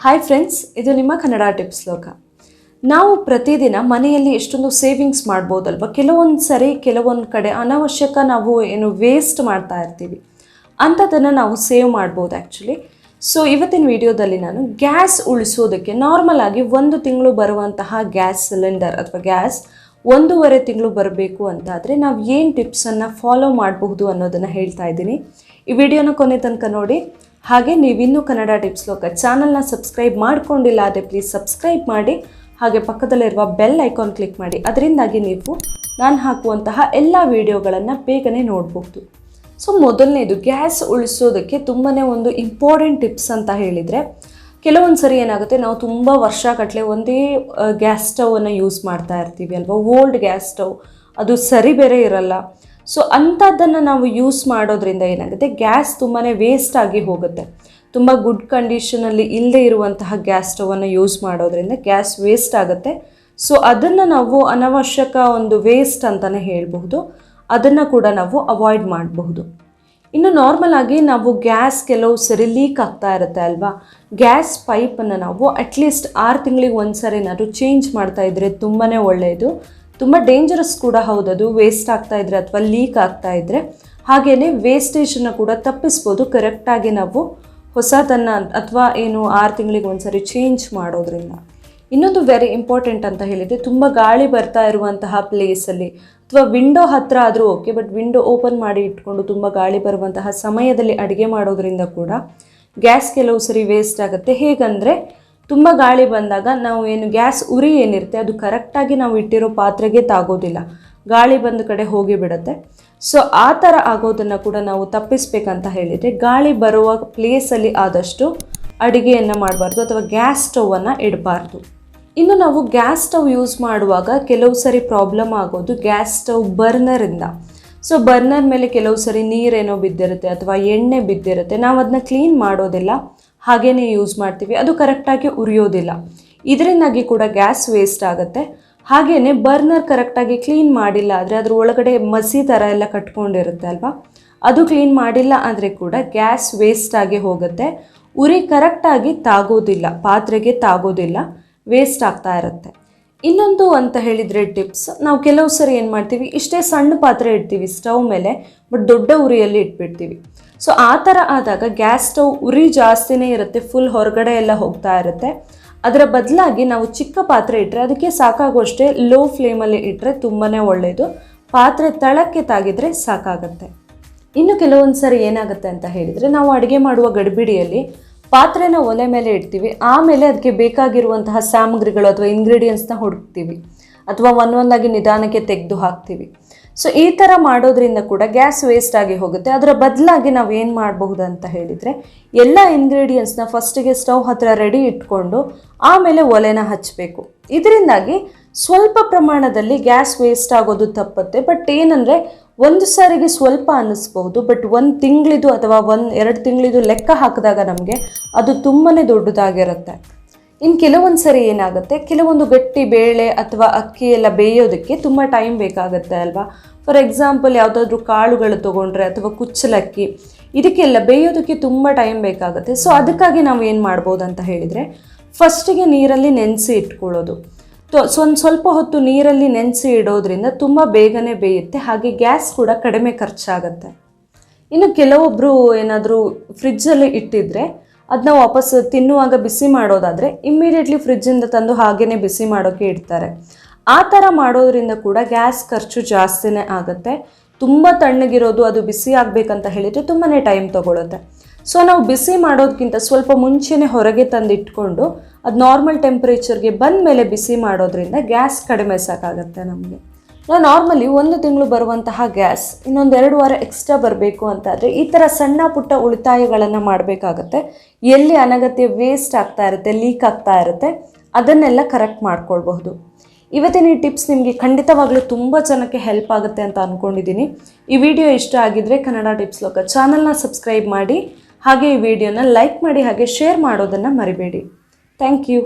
Hi friends, ಇದು ನಿಮ್ಮ Kannada tips ಲೋಕ. ನಾವು ಪ್ರತಿದಿನ ಮನೆಯಲ್ಲಿ ಎಷ್ಟೊಂದು ಸೇವಿಂಗ್ಸ್ ಮಾಡ್ಬೋದಲ್ವ. ಕೆಲವೊಂದು ಸರಿ ಕೆಲವೊಂದು ಕಡೆ ಅನಾವಶ್ಯಕ ನಾವು ವೇಸ್ಟ್ ಮಾಡ್ತಾ ಇರ್ತೀವಿ, ಅಂಥದ್ದನ್ನು ನಾವು ಸೇವ್ ಮಾಡ್ಬೋದು ಆ್ಯಕ್ಚುಲಿ. ಸೊ ಇವತ್ತಿನ ವಿಡಿಯೋದಲ್ಲಿ ನಾನು ಗ್ಯಾಸ್ ಉಳಿಸೋದಕ್ಕೆ ನಾರ್ಮಲ್ ಆಗಿ 1 ತಿಂಗಳು ಬರುವಂತಹ ಗ್ಯಾಸ್ ಸಿಲಿಂಡರ್ ಅಥವಾ ಗ್ಯಾಸ್ 1.5 ತಿಂಗಳು ಬರಬೇಕು ಅಂತಾದರೆ ನಾವು ಏನು ಟಿಪ್ಸನ್ನು ಫಾಲೋ ಮಾಡಬಹುದು ಅನ್ನೋದನ್ನು ಹೇಳ್ತಾ ಇದ್ದೀನಿ. ಈ ವಿಡಿಯೋನ ಕೊನೆ ತನಕ ನೋಡಿ. ಹಾಗೆ ನೀವಿನ್ನೂ ಕನ್ನಡ ಟಿಪ್ಸ್ ಲೋಕ ಚಾನಲ್ನ ಸಬ್ಸ್ಕ್ರೈಬ್ ಮಾಡ್ಕೊಂಡಿಲ್ಲ ಆದರೆ ಪ್ಲೀಸ್ ಸಬ್ಸ್ಕ್ರೈಬ್ ಮಾಡಿ, ಹಾಗೆ ಪಕ್ಕದಲ್ಲಿರುವ ಬೆಲ್ ಐಕಾನ್ ಕ್ಲಿಕ್ ಮಾಡಿ. ಅದರಿಂದಾಗಿ ನೀವು ನಾನು ಹಾಕುವಂತಹ ಎಲ್ಲ ವಿಡಿಯೋಗಳನ್ನು ಬೇಗನೆ ನೋಡಬಹುದು. ಸೊ ಮೊದಲನೇದು, ಗ್ಯಾಸ್ ಉಳಿಸೋದಕ್ಕೆ ತುಂಬಾ ಒಂದು ಇಂಪಾರ್ಟೆಂಟ್ ಟಿಪ್ಸ್ ಅಂತ ಹೇಳಿದರೆ, ಕೆಲವೊಂದು ಸರಿ ಏನಾಗುತ್ತೆ, ನಾವು ತುಂಬ ವರ್ಷಗಟ್ಟಲೆ ಒಂದೇ ಗ್ಯಾಸ್ ಸ್ಟವನ್ನು ಯೂಸ್ ಮಾಡ್ತಾ ಇರ್ತೀವಿ ಅಲ್ವಾ. ಓಲ್ಡ್ ಗ್ಯಾಸ್ ಸ್ಟವ್, ಅದು ಸರಿ ಬೇರೆ ಇರಲ್ಲ. ಸೊ ಅಂಥದ್ದನ್ನು ನಾವು ಯೂಸ್ ಮಾಡೋದ್ರಿಂದ ಏನಾಗುತ್ತೆ, ಗ್ಯಾಸ್ ತುಂಬಾ ವೇಸ್ಟ್ ಆಗಿ ಹೋಗುತ್ತೆ. ತುಂಬ ಗುಡ್ ಕಂಡೀಷನಲ್ಲಿ ಇಲ್ಲದೆ ಇರುವಂತಹ ಗ್ಯಾಸ್ ಸ್ಟವನ್ನು ಯೂಸ್ ಮಾಡೋದ್ರಿಂದ ಗ್ಯಾಸ್ ವೇಸ್ಟ್ ಆಗುತ್ತೆ. ಸೊ ಅದನ್ನು ನಾವು ಅನಾವಶ್ಯಕ ಒಂದು ವೇಸ್ಟ್ ಅಂತಲೇ ಹೇಳಬಹುದು. ಅದನ್ನು ಕೂಡ ನಾವು ಅವಾಯ್ಡ್ ಮಾಡಬಹುದು. ಇನ್ನು ನಾರ್ಮಲ್ ಆಗಿ ನಾವು ಗ್ಯಾಸ್ ಕೆಲವು ಸರಿ ಲೀಕ್ ಆಗ್ತಾ ಇರುತ್ತೆ ಅಲ್ವಾ. ಗ್ಯಾಸ್ ಪೈಪನ್ನು ನಾವು ಅಟ್ಲೀಸ್ಟ್ 6 ತಿಂಗಳಿಗೆ ಒಂದು ಸರಿ ಏನಾದರೂ ಚೇಂಜ್ ಮಾಡ್ತಾ ಇದ್ದರೆ ತುಂಬಾ ಒಳ್ಳೆಯದು. ತುಂಬ ಡೇಂಜರಸ್ ಕೂಡ ಹೌದದು, ವೇಸ್ಟ್ ಆಗ್ತಾ ಇದ್ದರೆ ಅಥವಾ ಲೀಕ್ ಆಗ್ತಾ ಇದ್ದರೆ. ಹಾಗೆಯೇ ವೇಸ್ಟೇಜನ್ನು ಕೂಡ ತಪ್ಪಿಸ್ಬೋದು ಕರೆಕ್ಟಾಗಿ ನಾವು ಹೊಸದನ್ನು ಅಥವಾ 6 ತಿಂಗಳಿಗೆ ಒಂದು ಸರಿ ಚೇಂಜ್ ಮಾಡೋದ್ರಿಂದ. ಇನ್ನೊಂದು ವೆರಿ ಇಂಪಾರ್ಟೆಂಟ್ ಅಂತ ಹೇಳಿದರೆ, ತುಂಬ ಗಾಳಿ ಬರ್ತಾ ಇರುವಂತಹ ಪ್ಲೇಸಲ್ಲಿ ಅಥವಾ ವಿಂಡೋ ಹತ್ತಿರ ಆದರೂ ಓಕೆ, ಬಟ್ ವಿಂಡೋ ಓಪನ್ ಮಾಡಿ ಇಟ್ಕೊಂಡು ತುಂಬ ಗಾಳಿ ಬರುವಂತಹ ಸಮಯದಲ್ಲಿ ಅಡುಗೆ ಮಾಡೋದ್ರಿಂದ ಕೂಡ ಗ್ಯಾಸ್ ಕೆಲವು ಸರಿ ವೇಸ್ಟ್ ಆಗುತ್ತೆ. ಹೇಗಂದರೆ, ತುಂಬ ಗಾಳಿ ಬಂದಾಗ ನಾವು ಗ್ಯಾಸ್ ಉರಿ ಏನಿರುತ್ತೆ ಅದು ಕರೆಕ್ಟಾಗಿ ನಾವು ಇಟ್ಟಿರೋ ಪಾತ್ರೆಗೆ ತಾಗೋದಿಲ್ಲ, ಗಾಳಿ ಬಂದ ಕಡೆ ಹೋಗಿಬಿಡುತ್ತೆ. ಸೊ ಆ ಥರ ಆಗೋದನ್ನು ಕೂಡ ನಾವು ತಪ್ಪಿಸ್ಬೇಕಂತ ಹೇಳಿದರೆ, ಗಾಳಿ ಬರುವ ಪ್ಲೇಸಲ್ಲಿ ಆದಷ್ಟು ಅಡುಗೆಯನ್ನು ಮಾಡಬಾರ್ದು ಅಥವಾ ಗ್ಯಾಸ್ ಸ್ಟವನ್ನು ಇಡಬಾರ್ದು. ಇನ್ನು ನಾವು ಗ್ಯಾಸ್ ಸ್ಟವ್ ಯೂಸ್ ಮಾಡುವಾಗ ಕೆಲವು ಸರಿ ಪ್ರಾಬ್ಲಮ್ ಆಗೋದು ಗ್ಯಾಸ್ ಸ್ಟವ್ ಬರ್ನರಿಂದ. ಸೊ ಬರ್ನರ್ ಮೇಲೆ ಕೆಲವು ಸರಿ ನೀರೇನೋ ಬಿದ್ದಿರುತ್ತೆ ಅಥವಾ ಎಣ್ಣೆ ಬಿದ್ದಿರುತ್ತೆ, ನಾವು ಅದನ್ನ ಕ್ಲೀನ್ ಮಾಡೋದಿಲ್ಲ, ಹಾಗೇ ಯೂಸ್ ಮಾಡ್ತೀವಿ, ಅದು ಕರೆಕ್ಟಾಗಿ ಉರಿಯೋದಿಲ್ಲ. ಇದರಿಂದಾಗಿ ಕೂಡ ಗ್ಯಾಸ್ ವೇಸ್ಟ್ ಆಗುತ್ತೆ. ಹಾಗೆಯೇ ಬರ್ನರ್ ಕರೆಕ್ಟಾಗಿ ಕ್ಲೀನ್ ಮಾಡಿಲ್ಲ ಆದರೆ ಅದ್ರ ಒಳಗಡೆ ಮಸಿ ಥರ ಎಲ್ಲ ಕಟ್ಕೊಂಡಿರುತ್ತೆ ಅಲ್ವಾ, ಅದು ಕ್ಲೀನ್ ಮಾಡಿಲ್ಲ ಅಂದರೆ ಕೂಡ ಗ್ಯಾಸ್ ವೇಸ್ಟ್ ಆಗಿ ಹೋಗುತ್ತೆ. ಉರಿ ಕರೆಕ್ಟಾಗಿ ತಾಗೋದಿಲ್ಲ, ಪಾತ್ರೆಗೆ ತಾಗೋದಿಲ್ಲ, ವೇಸ್ಟ್ ಆಗ್ತಾ ಇರುತ್ತೆ. ಇನ್ನೊಂದು ಅಂತ ಹೇಳಿದರೆ ಟಿಪ್ಸ್, ನಾವು ಕೆಲವು ಸರಿ ಏನು ಮಾಡ್ತೀವಿ, ಇಷ್ಟೇ ಸಣ್ಣ ಪಾತ್ರೆ ಇಡ್ತೀವಿ ಸ್ಟವ್ ಮೇಲೆ, ಬಟ್ ದೊಡ್ಡ ಉರಿಯಲ್ಲಿ ಇಟ್ಬಿಡ್ತೀವಿ. ಸೊ ಆ ಥರ ಆದಾಗ ಗ್ಯಾಸ್ ಸ್ಟವ್ ಉರಿ ಜಾಸ್ತಿನೇ ಇರುತ್ತೆ, ಫುಲ್ ಹೊರಗಡೆ ಎಲ್ಲ ಹೋಗ್ತಾ ಇರುತ್ತೆ. ಅದರ ಬದಲಾಗಿ ನಾವು ಚಿಕ್ಕ ಪಾತ್ರೆ ಇಟ್ಟರೆ ಅದಕ್ಕೆ ಸಾಕಾಗುವಷ್ಟೇ ಲೋ ಫ್ಲೇಮಲ್ಲಿ ಇಟ್ಟರೆ ತುಂಬಾ ಒಳ್ಳೆಯದು. ಪಾತ್ರೆ ತಳಕ್ಕೆ ತಾಗಿದರೆ ಸಾಕಾಗುತ್ತೆ. ಇನ್ನು ಕೆಲವೊಂದು ಸರಿ ಏನಾಗುತ್ತೆ ಅಂತ ಹೇಳಿದರೆ, ನಾವು ಅಡುಗೆ ಮಾಡುವ ಗಡಿಬಿಡಿಯಲ್ಲಿ ಪಾತ್ರೆನ ಒಲೆ ಮೇಲೆ ಇಡ್ತೀವಿ, ಆಮೇಲೆ ಅದಕ್ಕೆ ಬೇಕಾಗಿರುವಂತಹ ಸಾಮಗ್ರಿಗಳು ಅಥವಾ ಇಂಗ್ರೀಡಿಯೆಂಟ್ಸ್ನ ಹುಡುಕ್ತೀವಿ ಅಥವಾ ಒಂದೊಂದಾಗಿ ನಿಧಾನಕ್ಕೆ ತೆಗೆದು ಹಾಕ್ತೀವಿ. ಸೊ ಈ ಥರ ಮಾಡೋದ್ರಿಂದ ಕೂಡ ಗ್ಯಾಸ್ ವೇಸ್ಟ್ ಆಗಿ ಹೋಗುತ್ತೆ. ಅದರ ಬದಲಾಗಿ ನಾವು ಏನು ಮಾಡಬಹುದು ಅಂತ ಹೇಳಿದರೆ, ಎಲ್ಲ ಇಂಗ್ರೀಡಿಯೆಂಟ್ಸ್ನ ಫಸ್ಟಿಗೆ ಸ್ಟವ್ ಹತ್ತಿರ ರೆಡಿ ಇಟ್ಕೊಂಡು ಆಮೇಲೆ ಒಲೆನ ಹಚ್ಚಬೇಕು. ಇದರಿಂದಾಗಿ ಸ್ವಲ್ಪ ಪ್ರಮಾಣದಲ್ಲಿ ಗ್ಯಾಸ್ ವೇಸ್ಟ್ ಆಗೋದು ತಪ್ಪುತ್ತೆ. ಬಟ್ ಏನಂದರೆ, ಒಂದು ಸಾರಿಗೆ ಸ್ವಲ್ಪ ಅನ್ನಿಸ್ಬಹುದು, ಬಟ್ 1 ತಿಂಗಳಿದು ಅಥವಾ 1-2 ತಿಂಗಳಿದು ಲೆಕ್ಕ ಹಾಕಿದಾಗ ನಮಗೆ ಅದು ತುಂಬಾ ದೊಡ್ಡದಾಗಿರುತ್ತೆ. ಇನ್ನು ಕೆಲವೊಂದು ಸರಿ ಏನಾಗುತ್ತೆ, ಕೆಲವೊಂದು ಗಟ್ಟಿ ಬೇಳೆ ಅಥವಾ ಅಕ್ಕಿ ಎಲ್ಲ ಬೇಯೋದಕ್ಕೆ ತುಂಬ ಟೈಮ್ ಬೇಕಾಗುತ್ತೆ ಅಲ್ವಾ. ಫಾರ್ ಎಕ್ಸಾಂಪಲ್, ಯಾವುದಾದ್ರೂ ಕಾಳುಗಳು ತೊಗೊಂಡ್ರೆ ಅಥವಾ ಕುಚ್ಚಲಕ್ಕಿ, ಇದಕ್ಕೆಲ್ಲ ಬೇಯೋದಕ್ಕೆ ತುಂಬ ಟೈಮ್ ಬೇಕಾಗುತ್ತೆ. ಸೊ ಅದಕ್ಕಾಗಿ ನಾವು ಏನು ಮಾಡ್ಬೋದು ಅಂತ ಹೇಳಿದರೆ, ಫಸ್ಟಿಗೆ ನೀರಲ್ಲಿ ನೆನೆಸಿ ಇಟ್ಕೊಳ್ಳೋದು. ಸ್ವಲ್ಪ ಹೊತ್ತು ನೀರಲ್ಲಿ ನೆನೆಸಿ ಇಡೋದ್ರಿಂದ ತುಂಬ ಬೇಗನೆ ಬೇಯುತ್ತೆ, ಹಾಗೆ ಗ್ಯಾಸ್ ಕೂಡ ಕಡಿಮೆ ಖರ್ಚಾಗುತ್ತೆ. ಇನ್ನು ಕೆಲವೊಬ್ಬರು ಏನಾದರೂ ಫ್ರಿಜ್ಜಲ್ಲಿ ಇಟ್ಟಿದ್ರೆ ಅದನ್ನ ವಾಪಸ್ ತಿನ್ನುವಾಗ ಬಿಸಿ ಮಾಡೋದಾದರೆ ಇಮ್ಮಿಡಿಯೇಟ್ಲಿ ಫ್ರಿಜ್ಜಿಂದ ತಂದು ಹಾಗೇ ಬಿಸಿ ಮಾಡೋಕ್ಕೆ ಇಡ್ತಾರೆ. ಆ ಥರ ಮಾಡೋದ್ರಿಂದ ಕೂಡ ಗ್ಯಾಸ್ ಖರ್ಚು ಜಾಸ್ತಿನೇ ಆಗುತ್ತೆ. ತುಂಬ ತಣ್ಣಗಿರೋದು ಅದು ಬಿಸಿ ಆಗಬೇಕಂತ ಹೇಳಿದರೆ ತುಂಬಾ ಟೈಮ್ ತೊಗೊಳುತ್ತೆ. ಸೊ ನಾವು ಬಿಸಿ ಮಾಡೋದಕ್ಕಿಂತ ಸ್ವಲ್ಪ ಮುಂಚೆನೇ ಹೊರಗೆ ತಂದು ಇಟ್ಕೊಂಡು ಅದು ನಾರ್ಮಲ್ ಟೆಂಪ್ರೇಚರ್ಗೆ ಬಂದ ಮೇಲೆ ಬಿಸಿ ಮಾಡೋದ್ರಿಂದ ಗ್ಯಾಸ್ ಕಡಿಮೆ ಸಾಕಾಗುತ್ತೆ ನಮಗೆ. ನಾವು ನಾರ್ಮಲಿ 1 ತಿಂಗಳು ಬರುವಂತಹ ಗ್ಯಾಸ್ ಇನ್ನೊಂದು 2 ವಾರ ಎಕ್ಸ್ಟ್ರಾ ಬರಬೇಕು ಅಂತಾದರೆ ಈ ಥರ ಸಣ್ಣ ಪುಟ್ಟ ಉಳಿತಾಯಗಳನ್ನು ಮಾಡಬೇಕಾಗತ್ತೆ. ಎಲ್ಲಿ ಅನಗತ್ಯ ವೇಸ್ಟ್ ಆಗ್ತಾ ಇರುತ್ತೆ, ಲೀಕ್ ಆಗ್ತಾ ಇರುತ್ತೆ, ಅದನ್ನೆಲ್ಲ ಕರೆಕ್ಟ್ ಮಾಡ್ಕೊಳ್ಬಹುದು. ಇವತ್ತಿನ ಈ ಟಿಪ್ಸ್ ನಿಮಗೆ ಖಂಡಿತವಾಗ್ಲೂ ತುಂಬ ಜನಕ್ಕೆ ಹೆಲ್ಪ್ ಆಗುತ್ತೆ ಅಂತ ಅಂದ್ಕೊಂಡಿದ್ದೀನಿ. ಈ ವಿಡಿಯೋ ಇಷ್ಟ ಆಗಿದ್ದರೆ ಕನ್ನಡ ಟಿಪ್ಸ್ ಲೋಕ ಚಾನಲ್ನ ಸಬ್ಸ್ಕ್ರೈಬ್ ಮಾಡಿ, ಹಾಗೆ ಈ ವಿಡಿಯೋನ ಲೈಕ್ ಮಾಡಿ, ಹಾಗೆ ಶೇರ್ ಮಾಡೋದನ್ನು ಮರಿಬೇಡಿ. Thank you.